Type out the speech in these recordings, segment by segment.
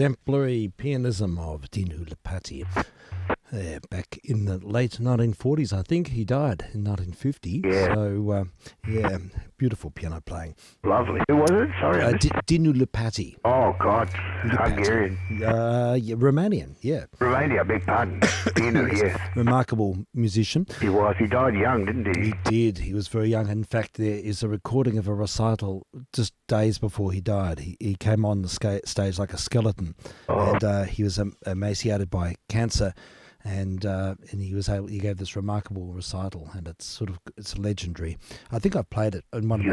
exemplary pianism of Dinu Lipati. Back in the late 1940s, I think. He died in 1950. Yeah. So, beautiful piano playing. Lovely. Who was it? Sorry. Dinu Lipati. Oh, God. Hungarian. Romanian, yeah. Romania, beg pardon. Yes. Remarkable musician. He was. He died young, didn't he? He did. He was very young. In fact, there is a recording of a recital just days before he died. He came on the stage like a skeleton, and he was emaciated by cancer. And he gave this remarkable recital, and it's legendary. I think I played it in one of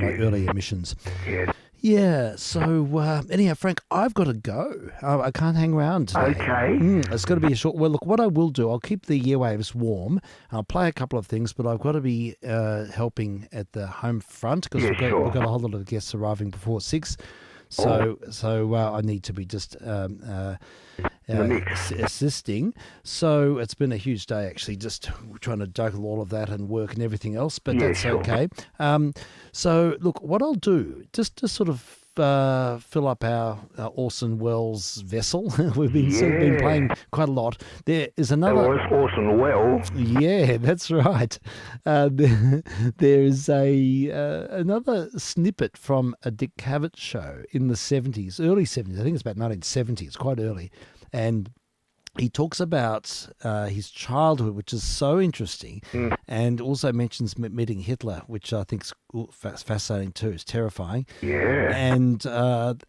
my early emissions. Yes. Yeah. So anyhow, Frank, I've got to go. I can't hang around today. Okay. It's got to be a short. Well, look, what I will do, I'll keep the airwaves warm. I'll play a couple of things, but I've got to be helping at the home front because we've got a whole lot of guests arriving before 6. So I need to be just assisting. So it's been a huge day, actually, just trying to juggle all of that and work and everything else, but that's okay. So, look, what I'll do, just to sort of fill up our Orson Welles vessel, we've been playing quite a lot. There is another... That was Orson Welles. Yeah, that's right. There is another snippet from a Dick Cavett show in the 70s, early 70s. I think it's about 1970. It's quite early. And he talks about his childhood, which is so interesting, and also mentions meeting Hitler, which I think is fascinating too. It's terrifying. Yeah. And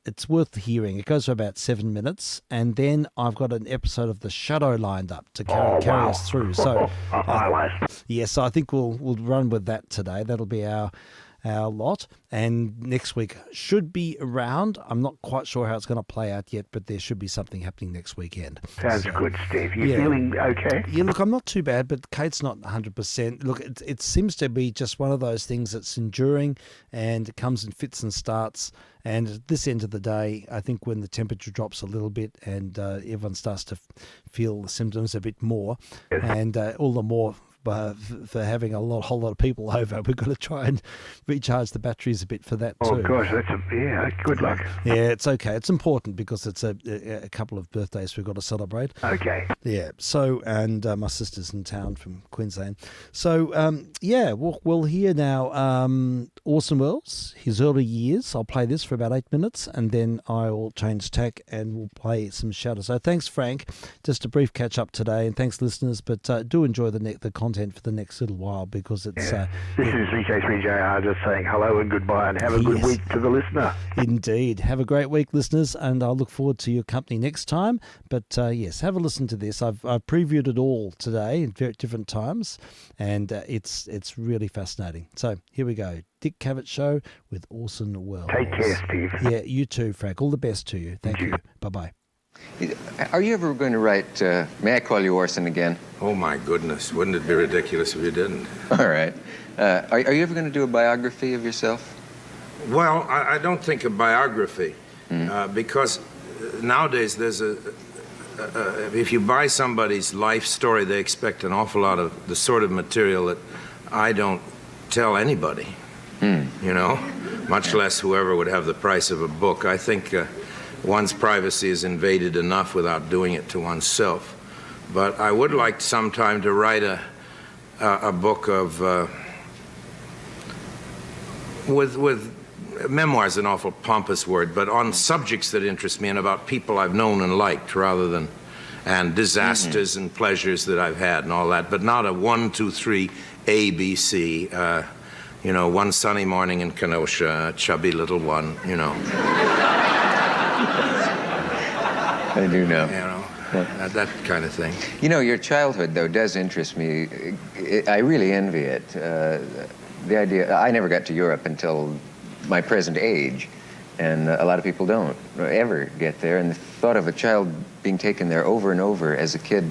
it's worth hearing. It goes for about 7 minutes, and then I've got an episode of The Shadow lined up to carry us through. So, so I think we'll run with that today. That'll be our lot, and next week should be around. I'm not quite sure how it's going to play out yet, but there should be something happening next weekend. Sounds good, Steve. You feeling okay? Yeah, look, I'm not too bad, but Kate's not 100%. Look, it seems to be just one of those things that's enduring, and it comes in fits and starts. And at this end of the day, I think when the temperature drops a little bit and everyone starts to feel the symptoms a bit more, and all the more for having a whole lot of people over, we've got to try and recharge the batteries a bit for that too. Oh gosh, good luck. Yeah, it's okay. It's important because it's a couple of birthdays we've got to celebrate. Okay. Yeah. So, and my sister's in town from Queensland. So, we'll hear now Orson Welles, his early years. I'll play this for about 8 minutes, and then I will change tack and we'll play some Shadow. So thanks, Frank. Just a brief catch up today, and thanks, listeners. But do enjoy the content for the next little while, because it's... This is vk3sl just saying hello and goodbye, and have a good week to the listener. Indeed. Have a great week, listeners, and I'll look forward to your company next time. But yes, have a listen to this. I've previewed it all today in very different times, and it's really fascinating. So here we go. Dick Cavett Show with Orson Welles. Take care, Steve. Yeah, you too, Frank. All the best to you. Thank you. Bye-bye. Are you ever going to write, may I call you Orson again? Oh, my goodness. Wouldn't it be ridiculous if you didn't? All right. Are you ever going to do a biography of yourself? Well, I don't think a biography, because nowadays there's if you buy somebody's life story, they expect an awful lot of the sort of material that I don't tell anybody, much less whoever would have the price of a book. I think one's privacy is invaded enough without doing it to oneself. But I would like sometime to write a book of with memoirs, an awful pompous word, but on subjects that interest me and about people I've known and liked, rather than and disasters and pleasures that I've had and all that, but not a 1, 2, 3 ABC. One sunny morning in Kenosha, a chubby little one. I do know. That kind of thing. Your childhood, though, does interest me. I really envy it. The idea, I never got to Europe until my present age, and a lot of people don't ever get there. And the thought of a child being taken there over and over as a kid,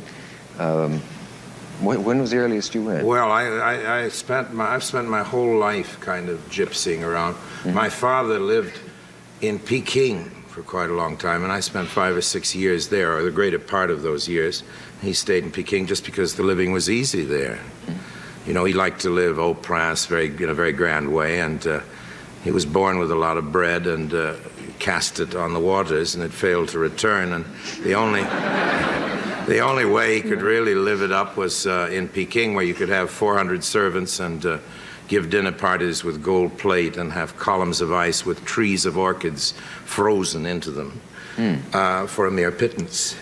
when was the earliest you went? Well, I've spent my whole life kind of gypsying around. My father lived in Peking for quite a long time, and I spent 5 or 6 years there, or the greater part of those years. He stayed in Peking just because the living was easy there. He liked to live au prince, in a very grand way, and he was born with a lot of bread, and cast it on the waters, and it failed to return. And the only way he could really live it up was in Peking, where you could have 400 servants and give dinner parties with gold plate and have columns of ice with trees of orchids frozen into them for a mere pittance,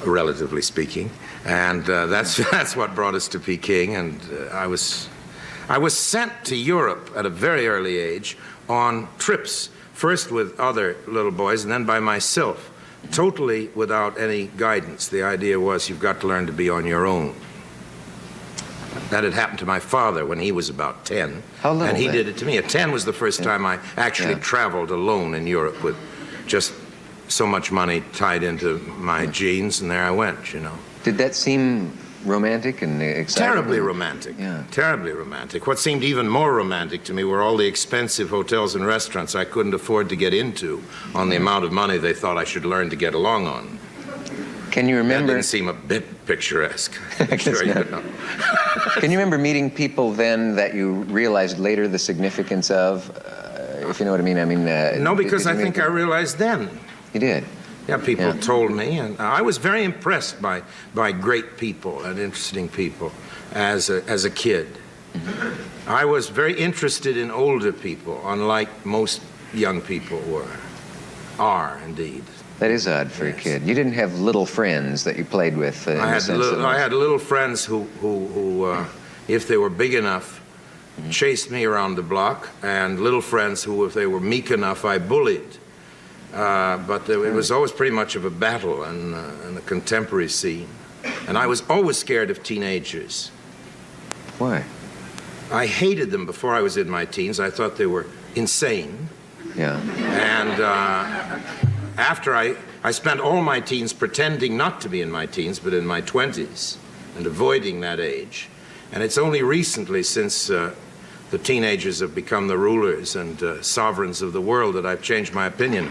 relatively speaking. And that's what brought us to Peking. And I was sent to Europe at a very early age on trips, first with other little boys and then by myself, totally without any guidance. The idea was you've got to learn to be on your own. That had happened to my father when he was about 10. How little, and he then? did it to me. At 10 was the first time I actually traveled alone in Europe with just so much money tied into my jeans, and there I went, you know. Did that seem romantic and exciting? Terribly romantic. Yeah. Terribly romantic. What seemed even more romantic to me were all the expensive hotels and restaurants I couldn't afford to get into on the amount of money they thought I should learn to get along on. Can you That remember? didn't seem a bit picturesque. I guess Sure you not. know. Can you remember meeting people then that you realized later the significance of, if you know what I mean? I mean, No, because did I you think meet- I realized then. You did. Yeah, people Yeah. told me, and I was very impressed by great people and interesting people as a kid. I was very interested in older people, unlike most young people are indeed. That is odd for a Yes. kid. You didn't have little friends that you played with. I had little friends who if they were big enough, chased me around the block, and little friends who, if they were meek enough, I bullied. But it was always pretty much of a battle in the contemporary scene. And I was always scared of teenagers. Why? I hated them before I was in my teens. I thought they were insane. Yeah. And after I spent all my teens pretending not to be in my teens, but in my 20s, and avoiding that age. And it's only recently, since the teenagers have become the rulers and sovereigns of the world, that I've changed my opinion.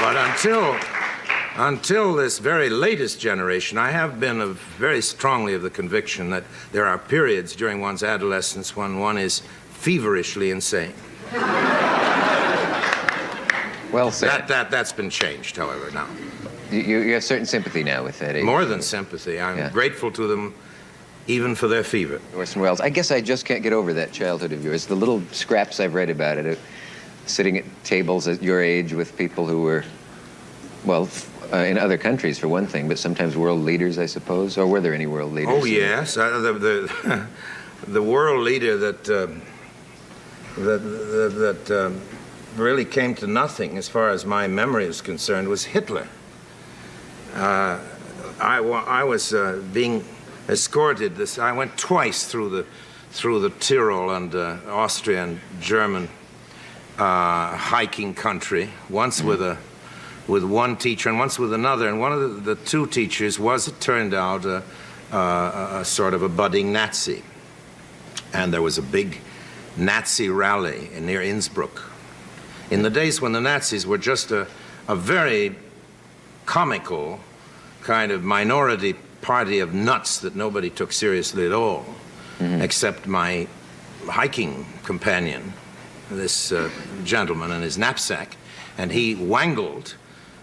But until this very latest generation, I have been very strongly of the conviction that there are periods during one's adolescence when one is feverishly insane. Well said. That's been changed, however, now. You have certain sympathy now with that age. More than sympathy. I'm grateful to them even for their fever. Orson Welles. I guess I just can't get over that childhood of yours. The little scraps I've read about it, sitting at tables at your age with people who were, well, in other countries for one thing, but sometimes world leaders, I suppose. Or were there any world leaders? Oh yes, the world leader that really came to nothing, as far as my memory is concerned, was Hitler. I was being escorted. I went twice through the Tyrol and Austrian German hiking country. Once with one teacher and once with another. And one of the two teachers was, it turned out, a sort of a budding Nazi. And there was a big Nazi rally near Innsbruck. In the days when the Nazis were just a very comical kind of minority party of nuts that nobody took seriously at all, except my hiking companion, this gentleman, and his knapsack. And he wangled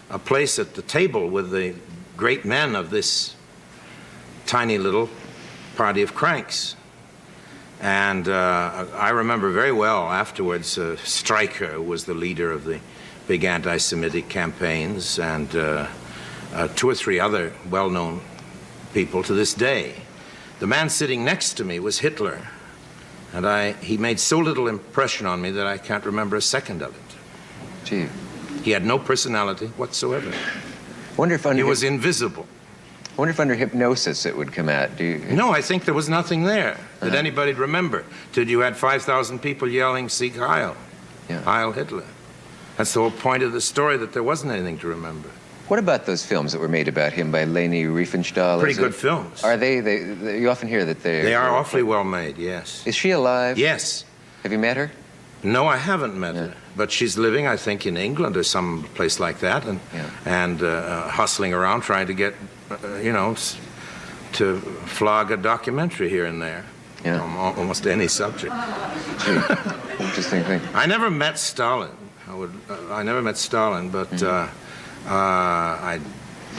a place at the table with the great men of this tiny little party of cranks. And I remember very well afterwards, Stryker, who was the leader of the big anti-Semitic campaigns, and two or three other well-known people to this day. The man sitting next to me was Hitler, and he made so little impression on me that I can't remember a second of it. Gee. He had no personality whatsoever. Wonder if He was invisible. Wonder if under hypnosis it would come out. Do you? No, I think there was nothing there that anybody'd remember. Till you had 5,000 people yelling, "Sieg Heil," Heil Hitler. That's the whole point of the story, that there wasn't anything to remember. What about those films that were made about him by Leni Riefenstahl? Pretty good films. Are they? You often hear that They are awfully well made, yes. Is she alive? Yes. Have you met her? No, I haven't met her, but she's living, I think, in England or some place like that, and hustling around trying to get, to flog a documentary here and there. Yeah. on almost any subject. Interesting thing. I never met Stalin. I never met Stalin, but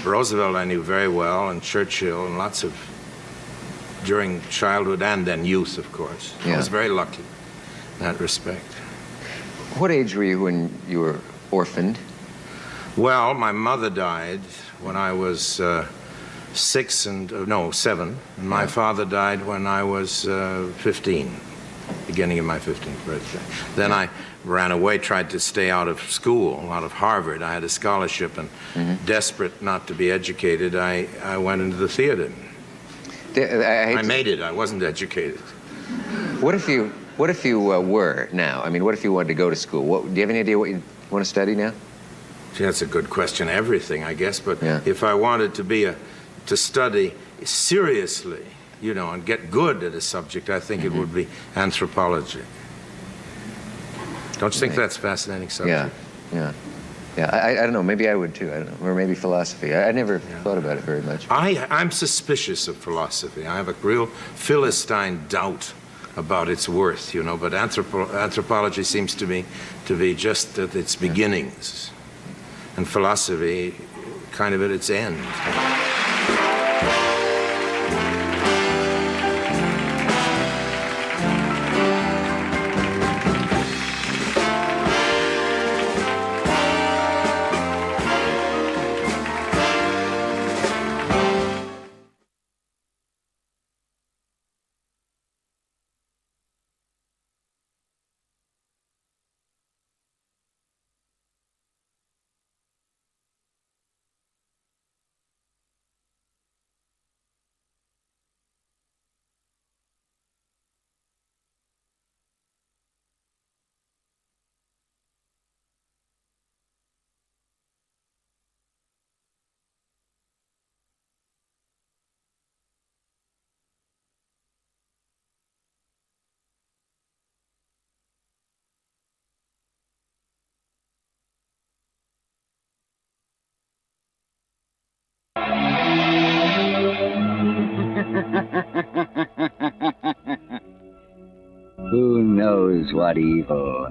Roosevelt I knew very well, and Churchill, and lots of during childhood and then youth, of course. Yeah. I was very lucky in that respect. What age were you when you were orphaned? Well, my mother died when I was 7, and my father died when I was 15, beginning of my 15th birthday. Then I ran away, tried to stay out of school, out of Harvard. I had a scholarship, and desperate not to be educated, I went into the theater. I made it. I wasn't educated. What if you were now? I mean, what if you wanted to go to school? Do you have any idea what you want to study now? Gee, that's a good question. Everything, I guess. But Yeah. if I wanted to study seriously, and get good at a subject, I think it would be anthropology. Don't you think that's a fascinating subject? Yeah. I don't know. Maybe I would too. I don't know. Or maybe philosophy. I never thought about it very much. I'm suspicious of philosophy. I have a real Philistine doubt about its worth, But anthropology seems to me to be just at its beginnings, and philosophy kind of at its end. Who knows what evil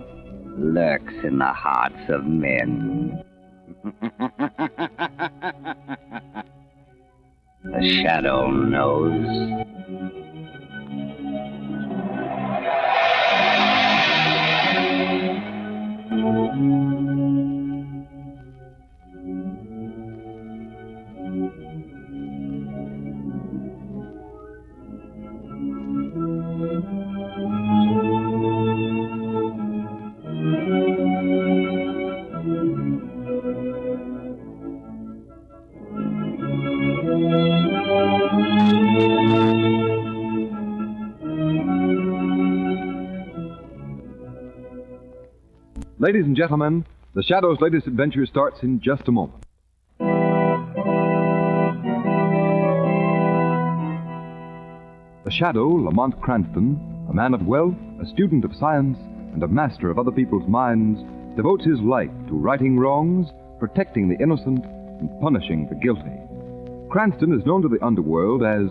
lurks in the hearts of men? The shadow knows. Ladies and gentlemen, the Shadow's latest adventure starts in just a moment. The Shadow, Lamont Cranston, a man of wealth, a student of science, and a master of other people's minds, devotes his life to righting wrongs, protecting the innocent, and punishing the guilty. Cranston is known to the underworld as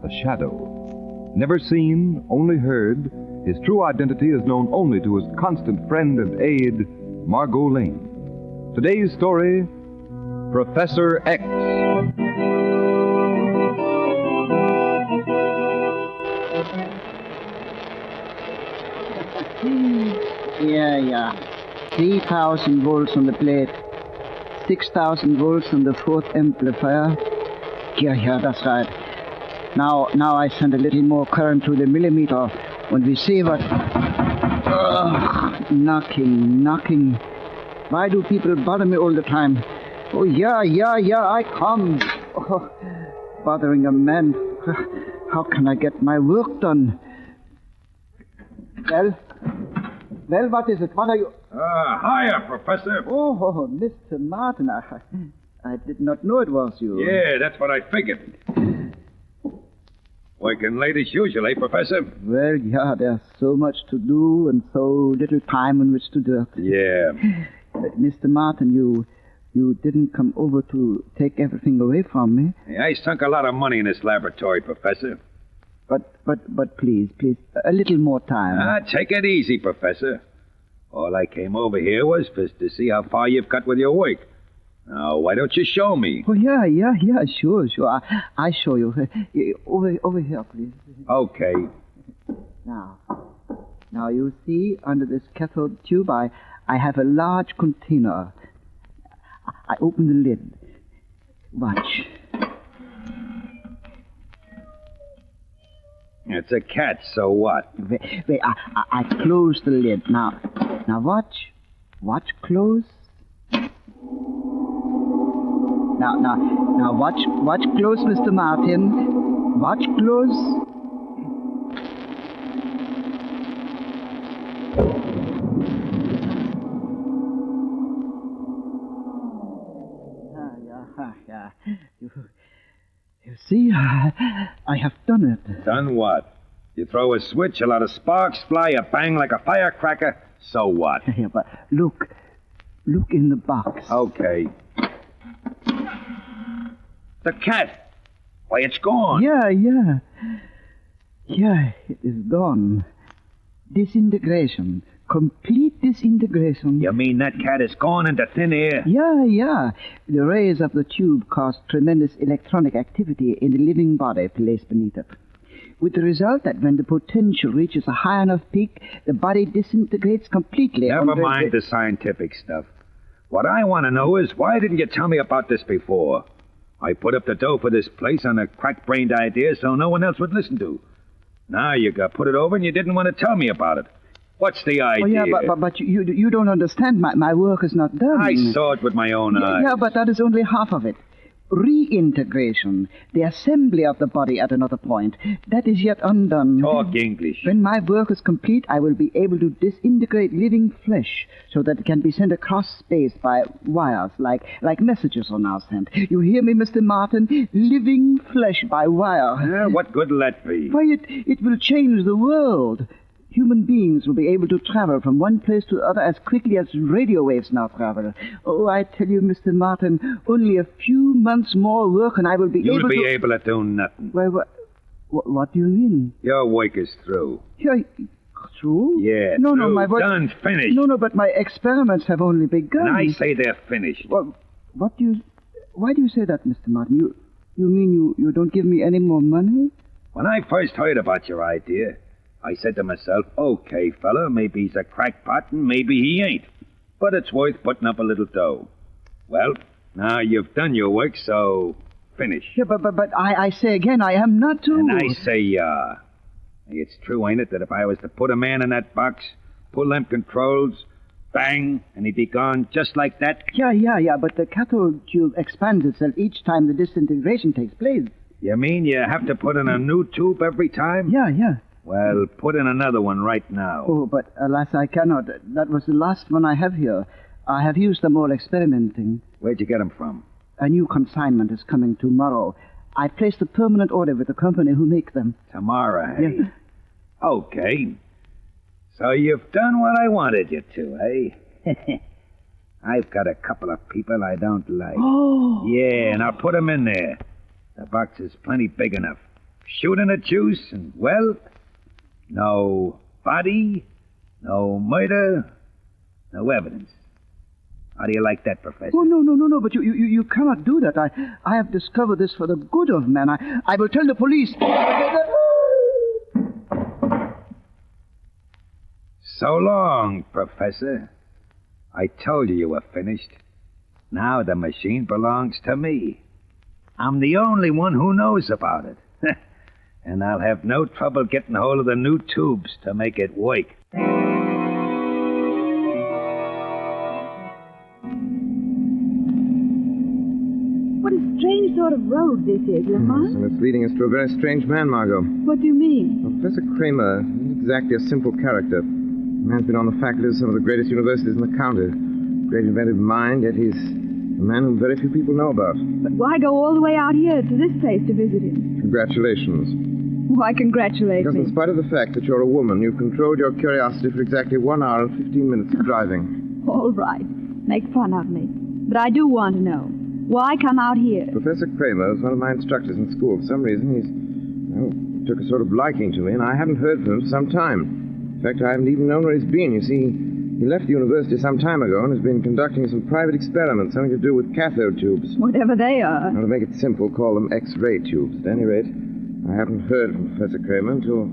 the Shadow. Never seen, only heard, his true identity is known only to his constant friend and aide, Margot Lane. Today's story, Professor X. Yeah. 3,000 volts on the plate. 6,000 volts on the fourth amplifier. Yeah, that's right. Now I send a little more current to the millimeter. When we see what... knocking. Why do people bother me all the time? Oh, yeah, I come. Oh, bothering a man. How can I get my work done? Well, what is it? What are you... Hiya, Professor. Oh, Mr. Martin, I did not know it was you. Yeah, that's what I figured. Working late as usual, eh, Professor? Well, yeah, there's so much to do and so little time in which to do it. Yeah. But Mr. Martin, you didn't come over to take everything away from me. I sunk a lot of money in this laboratory, Professor. But please, a little more time. Take it easy, Professor. All I came over here was to see how far you've got with your work. Now, why don't you show me? Oh, yeah, sure. I show you. Over here, please. Okay. Now you see, under this cathode tube, I have a large container. I open the lid. Watch. It's a cat, so what? Wait, I close the lid. Now watch. Watch close. Now watch close, Mr. Martin. Watch close. Yeah. You see, I have done it. Done what? You throw a switch, a lot of sparks fly, a bang like a firecracker. So what? Yeah, but look in the box. Okay. The cat. Why, it's gone. Yeah, it is gone. Disintegration. Complete disintegration. You mean that cat is gone into thin air? Yeah. The rays of the tube cause tremendous electronic activity in the living body placed beneath it. With the result that when the potential reaches a high enough peak, the body disintegrates completely. Never mind the scientific stuff. What I want to know is, why didn't you tell me about this before? I put up the dough for this place on a crack-brained idea so no one else would listen to. Now you got put it over and you didn't want to tell me about it. What's the idea? Oh, yeah, but you don't understand. My work is not done. I saw it with my own eyes. Yeah, but that is only half of it. Reintegration, the assembly of the body at another point, that is yet undone. Talk English. When my work is complete, I will be able to disintegrate living flesh so that it can be sent across space by wires, like messages are now sent. You hear me, Mr. Martin? Living flesh by wire. What good will that be? Why, it will change the world. Human beings will be able to travel from one place to the other as quickly as radio waves now travel. Oh, I tell you, Mr. Martin, only a few months more work and I will be able to... You'll be able to do nothing. Well, what do you mean? Your work is through. Yeah, through? Yeah, no, through. My work... Done, finished. No, but my experiments have only begun. And I say they're finished. Well, why do you say that, Mr. Martin? You mean you don't give me any more money? When I first heard about your idea, I said to myself, okay, fella, maybe he's a crackpot and maybe he ain't. But it's worth putting up a little dough. Well, now you've done your work, so finish. Yeah, but I say again, I am not to... And I say, it's true, ain't it, that if I was to put a man in that box, pull them controls, bang, and he'd be gone just like that? Yeah, but the cathode tube expands itself each time the disintegration takes place. You mean you have to put in a new tube every time? Yeah. Well, put in another one right now. Oh, but alas, I cannot. That was the last one I have here. I have used them all experimenting. Where'd you get them from? A new consignment is coming tomorrow. I placed a permanent order with the company who make them. Tomorrow, eh? Yeah. Okay. So you've done what I wanted you to, eh? I've got a couple of people I don't like. Oh! Yeah, and I'll put them in there. The box is plenty big enough. Shoot in the juice, and, well... No body, no murder, no evidence. How do you like that, Professor? Oh, no, but you cannot do that. I have discovered this for the good of man. I will tell the police. So long, Professor. I told you were finished. Now the machine belongs to me. I'm the only one who knows about it. And I'll have no trouble getting hold of the new tubes to make it work. What a strange sort of road this is, Lamont. And it's leading us to a very strange man, Margot. What do you mean? Professor Kramer isn't exactly a simple character. The man's been on the faculty of some of the greatest universities in the county. Great inventive mind, yet he's a man whom very few people know about. But why go all the way out here to this place to visit him? Congratulations. Why congratulate Because me? in spite of the fact that you're a woman, you've controlled your curiosity for exactly 1 hour and 15 minutes of driving. All right. Make fun of me. But I do want to know. Why come out here? Professor Kramer is one of my instructors in school. For some reason, he's took a sort of liking to me, and I haven't heard from him for some time. In fact, I haven't even known where he's been. You see, he left the university some time ago and has been conducting some private experiments, something to do with cathode tubes. Whatever they are. Now, to make it simple, call them X-ray tubes. At any rate, I haven't heard from Professor Kramer until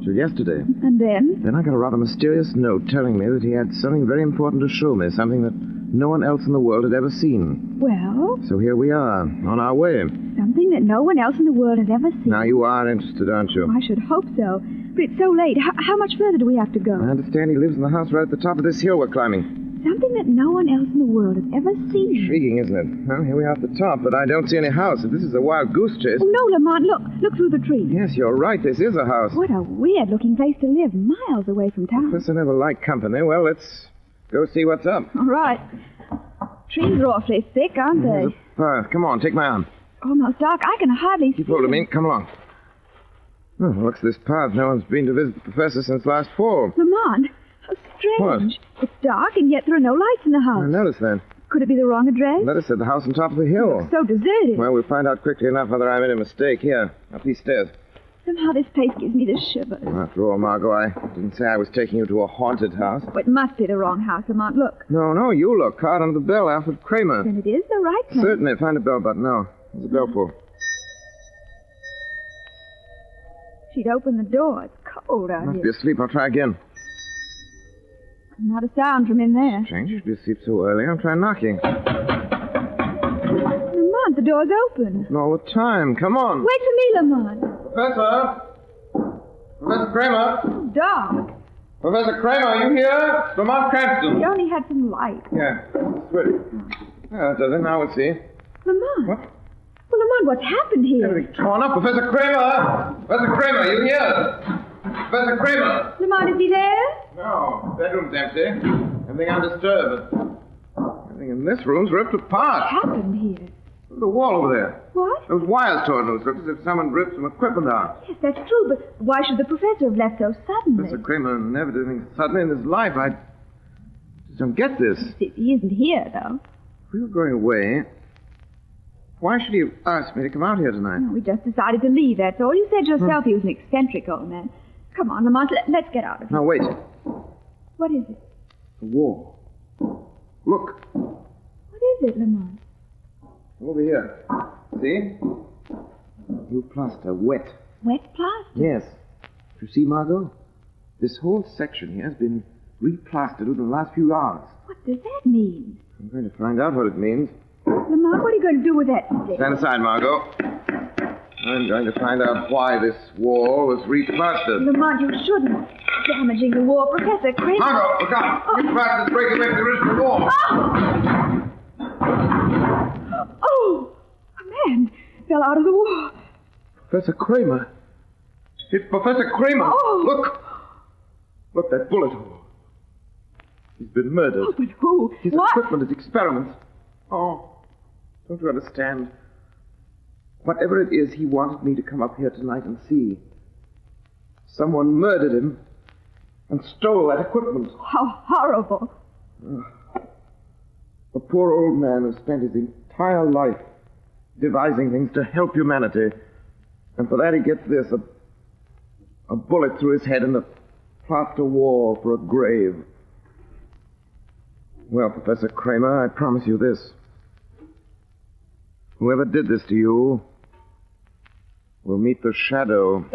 yesterday. And then? Then I got a rather mysterious note telling me that he had something very important to show me, something that no one else in the world had ever seen. Well? So here we are, on our way. Something that no one else in the world has ever seen. Now, you are interested, aren't you? I should hope so. But it's so late. How much further do we have to go? I understand he lives in the house right at the top of this hill we're climbing. Something that no one else in the world has ever seen. Intriguing, isn't it? Well, here we are at the top, but I don't see any house. If this is a wild goose chase... Oh, no, Lamont, look. Look through the trees. Yes, you're right. This is a house. What a weird-looking place to live, miles away from town. Professor never liked company. Well, let's go see what's up. All right. Trees are awfully thick, aren't they? There's a path. Come on, take my arm. Almost dark. I can hardly see. Keep hold of me. Come along. Oh, looks this path. No one's been to visit the professor since last fall. Lamont, how strange. What? It's dark, and yet there are no lights in the house. I noticed that. Could it be the wrong address? Letter said the house on top of the hill. So deserted. Well, we'll find out quickly enough whether I made a mistake. Here, up these stairs. Somehow this place gives me the shivers. After all, Margot, I didn't say I was taking you to a haunted house. Oh, it must be the wrong house, Lamont. Look. No, you look. Card under the bell, Alfred Kramer. Then it is the right place. Certainly. Find a bell button. No. There's a bell for. She'd open the door. It's cold out Must here. be asleep. I'll try again. Not a sound from in there. Strange, you should be asleep so early. I'll try knocking. Lamont, the door's open. Not all the time. Come on. Wait for me, Lamont. Professor? Professor Kramer? Oh, dark. Professor Kramer, are you here? It's Lamont Cranston. We only had some light. Yeah. Ready. Yeah, that does it. Now we'll see. Lamont. What? Well, Lamont, what's happened here? Everything's torn up. Professor Kramer! Professor Kramer, you here? Professor Kramer! Lamont, is he there? No, bedroom's empty. Everything undisturbed. Everything in this room's ripped apart. What happened here? Look at the wall over there. What? Those wires torn loose. Looks as if someone ripped some equipment out. Yes, that's true, but why should the professor have left so suddenly? Professor Kramer never did anything suddenly in his life. I just don't get this. He isn't here, though. If we were going away, why should he have asked me to come out here tonight? No, we just decided to leave, that's all. You said yourself he was an eccentric old man. Come on, Lamont, let's get out of here. Now, wait. What is it? The wall. Look. What is it, Lamont? Over here. See? New plaster, wet. Wet plaster? Yes. You see, Margot? This whole section here has been replastered within the last few hours. What does that mean? I'm going to find out what it means. Lamont, what are you going to do with that stick? Stand aside, Margot. I'm going to find out why this wall was replastered. Lamont, you shouldn't. Damaging the wall, Professor Chris. Margot, look out! Oh. Replastered breaking away from the original wall. Oh! A man fell out of the wall. Professor Kramer. It's Professor Kramer. Oh. Look. Look, that bullet hole. He's been murdered. Oh, but who? His What? equipment, his experiments. Oh, don't you understand? Whatever it is, he wanted me to come up here tonight and see. Someone murdered him and stole that equipment. How horrible. A poor old man who spent his entire life devising things to help humanity. And for that he gets this, a bullet through his head and a plaster wall for a grave. Well, Professor Kramer, I promise you this. Whoever did this to you will meet the shadow.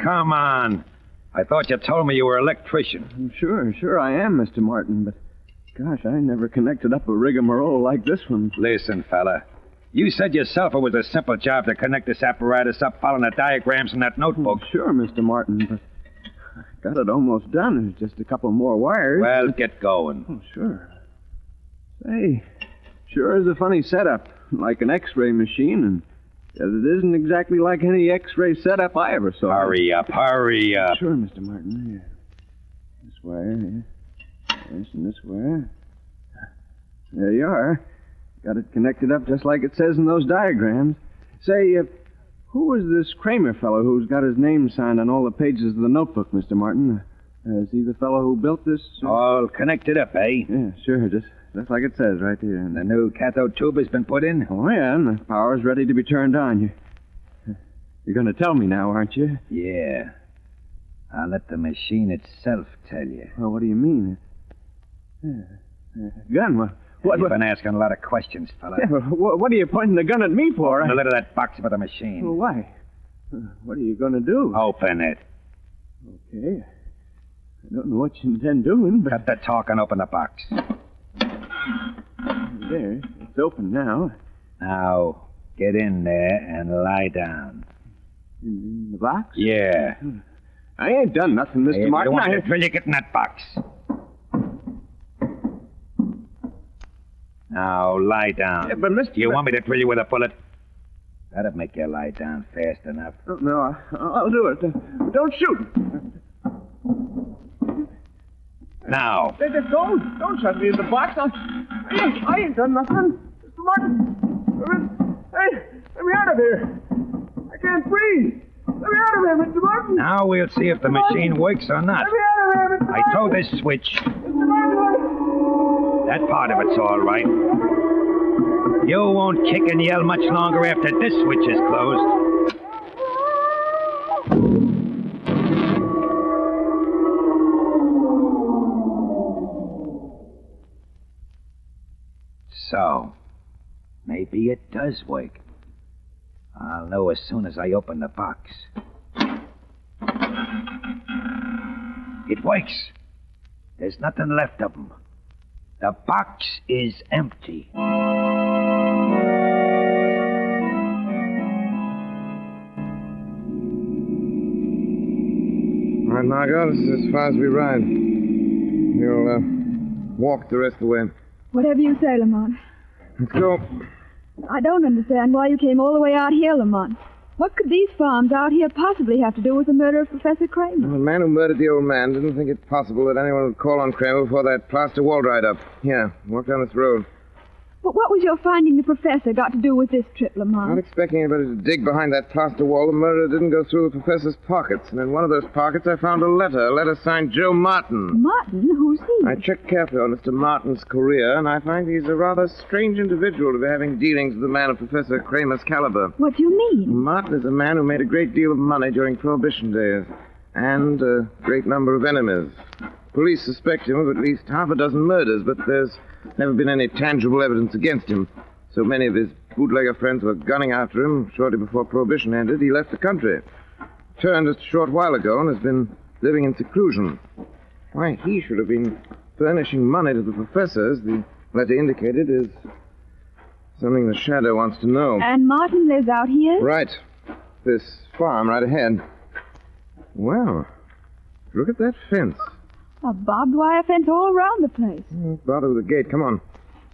Come on. I thought you told me you were an electrician. Sure I am, Mr. Martin, but gosh, I never connected up a rigmarole like this one. Listen, fella. You said yourself it was a simple job to connect this apparatus up following the diagrams in that notebook. Sure, Mr. Martin, but I got it almost done. There's just a couple more wires. Well, get going. Oh, sure. Say, sure is a funny setup, like an X-ray machine, and it isn't exactly like any X-ray setup I ever saw. Hurry up. Sure, Mr. Martin. Here. This wire, here. This and this wire. There you are. Got it connected up just like it says in those diagrams. Say, who was this Kramer fellow who's got his name signed on all the pages of the notebook, Mr. Martin? Is he the fellow who built this? All connected up, eh? Yeah, sure. Just like it says right here. The new cathode tube has been put in? Oh, yeah, and the power's ready to be turned on. You're going to tell me now, aren't you? Yeah. I'll let the machine itself tell you. Well, what do you mean? Gun? What? You've been asking a lot of questions, fella. Yeah, what are you pointing the gun at me for? Open the lid of that box by the machine. Well, why? What are you going to do? Open it. Okay. I don't know what you intend doing, but... Cut the talk and open the box. There. It's open now. Now, get in there and lie down. In the box? Yeah. I ain't done nothing, Mr. Martin. You want to drill, you get in that box. Now, lie down. Yeah, but Mr. You want me to drill you with a bullet? That'll make you lie down fast enough. No, I'll do it. Don't shoot. Now. Don't shut me in the box. I ain't done nothing. Mr. Martin. Hey, let me out of here. I can't breathe. Let me out of here, Mr. Martin. Now we'll see if the machine works or not. Let me out of here, Mr. Martin. I told this switch. Mr. Martin. That part of it's all right. You won't kick and yell much longer after this switch is closed. So, maybe it does work. I'll know as soon as I open the box. It works. There's nothing left of them. The box is empty. All right, Margot, this is as far as we ride. You'll walk the rest of the way. Whatever you say, Lamont. Let's go. I don't understand why you came all the way out here, Lamont. What could these farms out here possibly have to do with the murder of Professor Kramer? Well, the man who murdered the old man didn't think it possible that anyone would call on Kramer before that plaster wall dried up. Here, walk down this road. But what was your finding the professor got to do with this trip, Lamont? Not expecting anybody to dig behind that plaster wall, the murderer didn't go through the professor's pockets. And in one of those pockets, I found a letter signed Joe Martin. Martin? Who's he? I checked carefully on Mr. Martin's career, and I find he's a rather strange individual to be having dealings with a man of Professor Kramer's caliber. What do you mean? Martin is a man who made a great deal of money during Prohibition days, and a great number of enemies. Police suspect him of at least half a dozen murders, but there's never been any tangible evidence against him. So many of his bootlegger friends were gunning after him. Shortly before Prohibition ended, he left the country. Returned just a short while ago and has been living in seclusion. Why he should have been furnishing money to the professors, the letter indicated, is something the Shadow wants to know. And Martin lives out here? Right. This farm right ahead. Well, look at that fence. A barbed wire fence all around the place. Bother with the gate. Come on.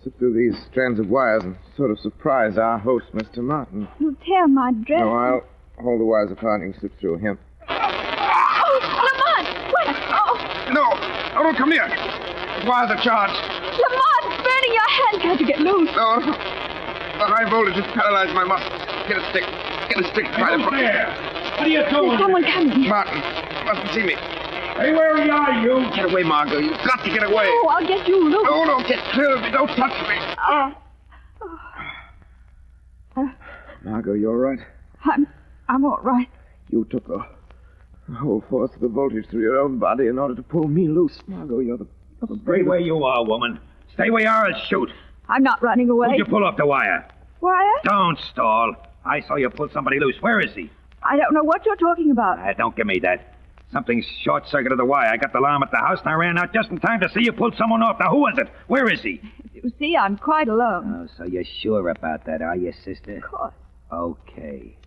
Slip through these strands of wires and sort of surprise our host, Mr. Martin. You'll tear my dress. No, I'll hold the wires apart and you can slip through. Here. Oh, Lamont! Wait! Oh! No! Don't come near! The wires are charged. Lamont, it's burning your hand. Can't you get loose? No. The high voltage has paralyzed my muscles. Get a stick. Get a stick. Try to... there? What are you doing? There's someone coming. Martin. Mustn't see me. Hey, where are you? Get away, Margot. You've got to get away. Oh, I'll get you loose. No, get clear of me. Don't touch me. Margot, you all right? I'm all right. You took the whole force of the voltage through your own body in order to pull me loose. Margot, you're the Stay bravest. where you are, woman. Stay where you are and shoot. I'm not running away. Who'd you pull off the wire? Wire? Don't stall. I saw you pull somebody loose. Where is he? I don't know what you're talking about. Don't give me that. Something short-circuited the wire. I got the alarm at the house, and I ran out just in time to see you pull someone off. Now, who was it? Where is he? You see, I'm quite alone. Oh, so you're sure about that, are you, sister? Of course. Okay.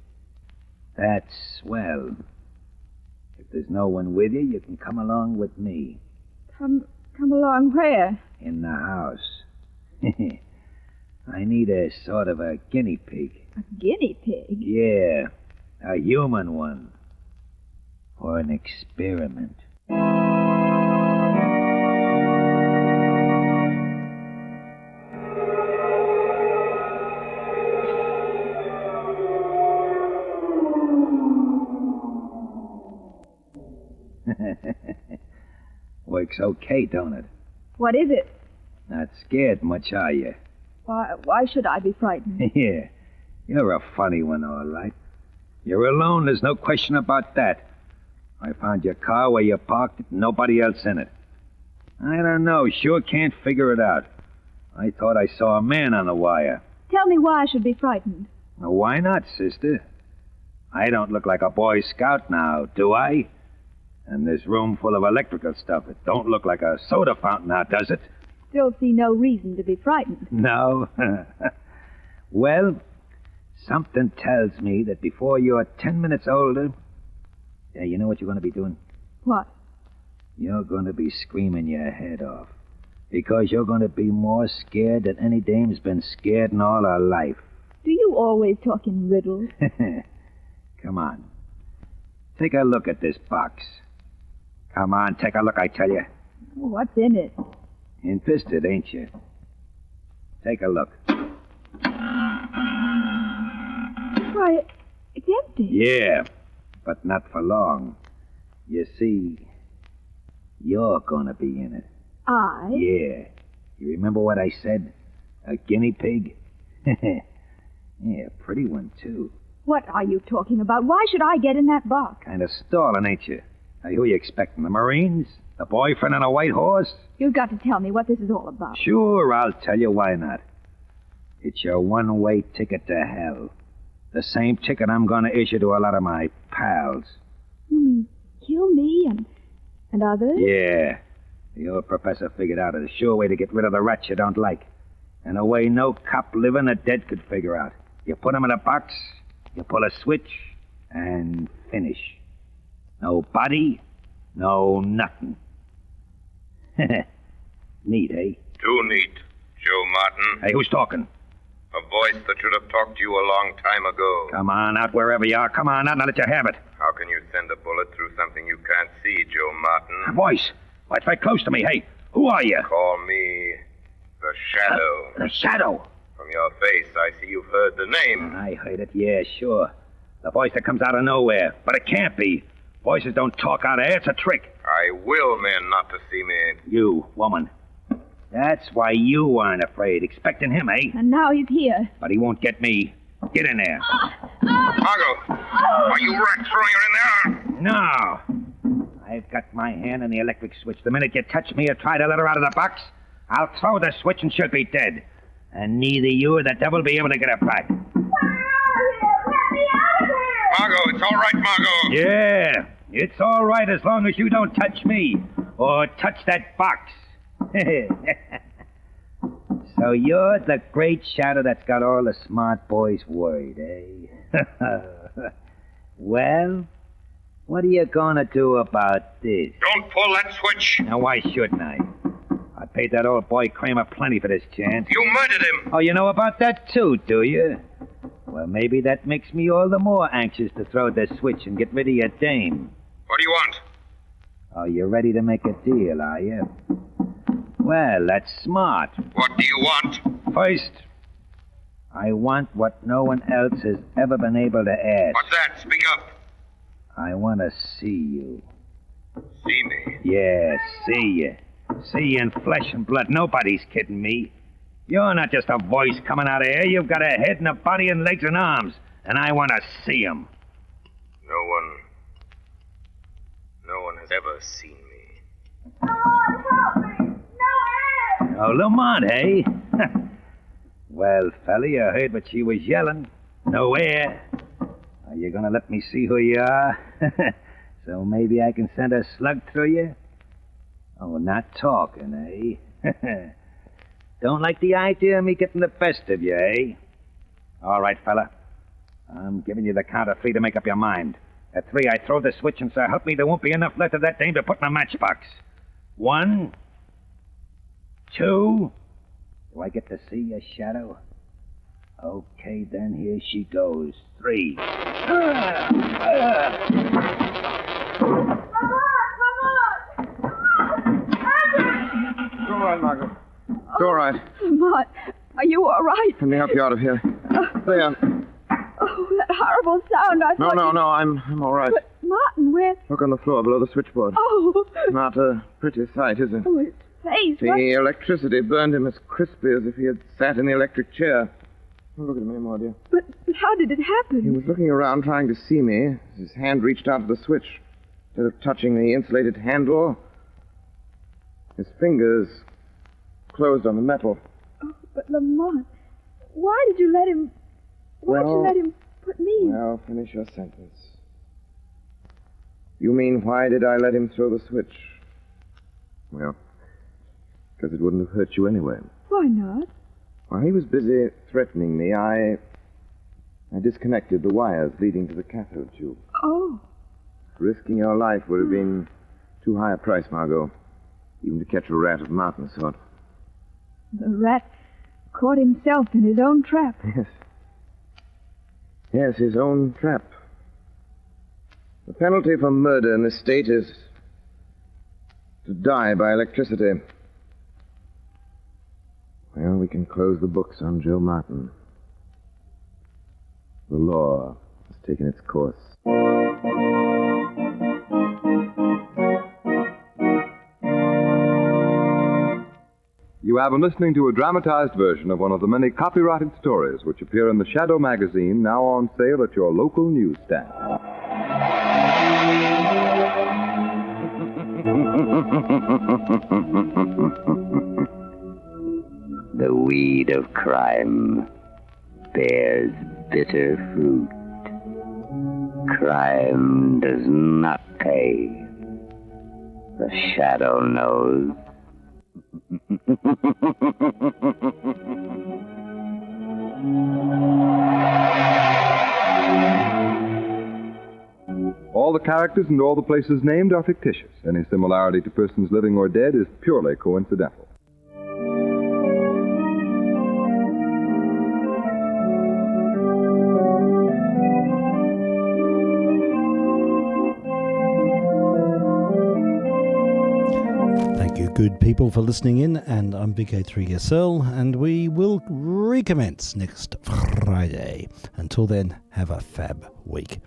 That's swell. If there's no one with you, you can come along with me. Come along where? In the house. I need a sort of a guinea pig. A guinea pig? Yeah, a human one. For an experiment. works okay, don't it? What is it? Not scared much, are you? Why should I be frightened? Yeah, you're a funny one, all right. You're alone, there's no question about that. I found your car where you parked it, nobody else in it. I don't know, sure can't figure it out. I thought I saw a man on the wire. Tell me why I should be frightened. Well, why not, sister? I don't look like a Boy Scout now, do I? And this room full of electrical stuff, it don't look like a soda fountain now, does it? Still see no reason to be frightened. No? Well, something tells me that before you're 10 minutes older... Yeah, you know what you're going to be doing? What? You're going to be screaming your head off. Because you're going to be more scared than any dame's been scared in all her life. Do you always talk in riddles? Come on. Take a look at this box. Come on, take a look, I tell you. What's in it? Interested, ain't you? Take a look. Why, it's empty. Yeah, but not for long. You see, you're gonna be in it. I? Yeah. You remember what I said? A guinea pig? Yeah, pretty one, too. What are you talking about? Why should I get in that box? Kind of stalling, ain't you? Now, who are you expecting? The Marines? The boyfriend on a white horse? You've got to tell me what this is all about. Sure, I'll tell you why not. It's your one-way ticket to hell. The same ticket I'm going to issue to a lot of my pals. You mean kill me and others? Yeah. The old professor figured out a sure way to get rid of the rats you don't like. In a way no cop living or dead could figure out. You put them in a box, you pull a switch, and finish. No body, no nothing. Neat, eh? Too neat, Joe Martin. Hey, who's talking? A voice that should have talked to you a long time ago. Come on out wherever you are. Come on out and I'll let you have it. How can you send a bullet through something you can't see, Joe Martin? A voice. Why, it's right close to me. Hey, who are you? Call me the Shadow. The Shadow? From your face, I see you've heard the name. I heard it, yeah, sure. The voice that comes out of nowhere. But it can't be. Voices don't talk out of air. It's a trick. I will men not to see me. You, woman. That's why you weren't afraid. Expecting him, eh? And now he's here. But he won't get me. Get in there. Margot, are you rats throwing her in there? No. I've got my hand on the electric switch. The minute you touch me or try to let her out of the box, I'll throw the switch and she'll be dead. And neither you or the devil will be able to get her back. Margot, it's all right, Margot. Yeah, it's all right as long as you don't touch me or touch that box. So you're the great Shadow that's got all the smart boys worried, eh? Well, what are you gonna do about this? Don't pull that switch. Now, why shouldn't I? I paid that old boy Kramer plenty for this chance. You murdered him. Oh, you know about that too, do you? Well, maybe that makes me all the more anxious to throw this switch and get rid of your dame. What do you want? Oh, you're ready to make a deal, are you? Well, that's smart. What do you want? First, I want what no one else has ever been able to ask. What's that? Speak up. I want to see you. See me? Yeah, see you. See you in flesh and blood. Nobody's kidding me. You're not just a voice coming out of here. You've got a head and a body and legs and arms. And I want to see them. No one has ever seen me. Lord, help me! No air! Oh, Lamont, eh? Well, fella, you heard what she was yelling. No air. Are you going to let me see who you are? So maybe I can send a slug through you? Oh, not talking, eh? Don't like the idea of me getting the best of you, eh? All right, fella. I'm giving you the count of 3 to make up your mind. At 3, I throw the switch, and so help me, there won't be enough left of that dame to put in a matchbox. 1, 2. Do I get to see your Shadow? Okay, then here she goes. 3. It's all right, Margot. It's all right. Lamont, are you all right? Let me help you out of here. There. Oh, that horrible sound. I thought No, I'm all right. But, Martin, where... Look on the floor below the switchboard. Oh, Not a pretty sight, is it? Oh, his face. The electricity burned him as crisply as if he had sat in the electric chair. Oh, look at him anymore, dear. But how did it happen? He was looking around trying to see me. His hand reached out to the switch. Instead of touching the insulated handle, his fingers closed on the metal. Oh, but Lamont, why did you let him... Why'd you let him put me... Well, finish your sentence. You mean, why did I let him throw the switch? Well, because it wouldn't have hurt you anyway. Why not? While he was busy threatening me, I disconnected the wires leading to the cathode tube. Oh. Risking your life would have been too high a price, Margot, even to catch a rat of Martin's sort. The rat caught himself in his own trap. Yes. Yes, his own trap. The penalty for murder in this state is to die by electricity. Well, we can close the books on Joe Martin. The law has taken its course. You have been listening to a dramatized version of one of the many copyrighted stories which appear in the Shadow magazine, now on sale at your local newsstand. The weed of crime bears bitter fruit. Crime does not pay. The Shadow knows. All the characters and all the places named are fictitious. Any similarity to persons living or dead is purely coincidental. Thank you, good people, for listening in, and I'm vk3sl, and we will recommence next Friday. Until then, have a fab week.